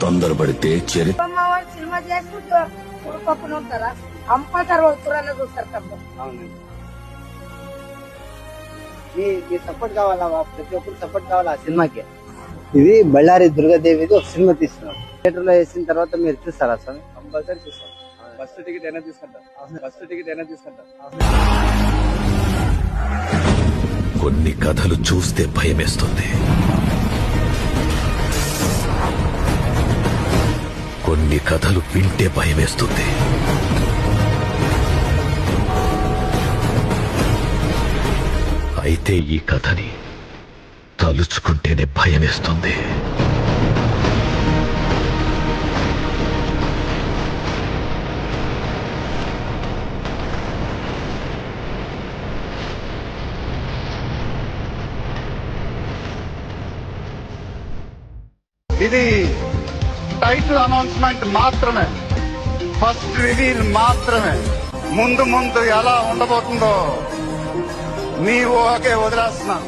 తొందరపడితే చరిత్ర సినిమా చేసుకుంటూ పప్పున ఉంటారా అమ్మ తర్వాత చూడాలని చూస్తారు తప్ప. అవునండి. మీ సపోర్ట్ కావాలా, ప్రతి ఒక్కరు సపోర్ట్ కావాలా ఆ సినిమాకి. ఇది బళ్ళారి దుర్గాదేవిది ఒక సినిమా తీస్తున్నాం. థియేటర్ లో వేసిన తర్వాత మీరు చూస్తారా స్వామి? కంపల్సరీ చూస్తాం. ఫస్ట్ టికెట్ అయినా తీసుకుంటాం. కొన్ని కథలు చూస్తే భయమేస్తుంది, కొన్ని కథలు వింటే భయమేస్తుంది. అయితే ఈ కథని తలుచుకుంటేనే భయమేస్తుంది. ఇది టైటిల్ అనౌన్స్మెంట్ మాత్రమే, ఫస్ట్ రివీల్ మాత్రమే. ముందు ఎలా ఉండబోతుందో మీ ఊహకే వదిలేస్తున్నాను.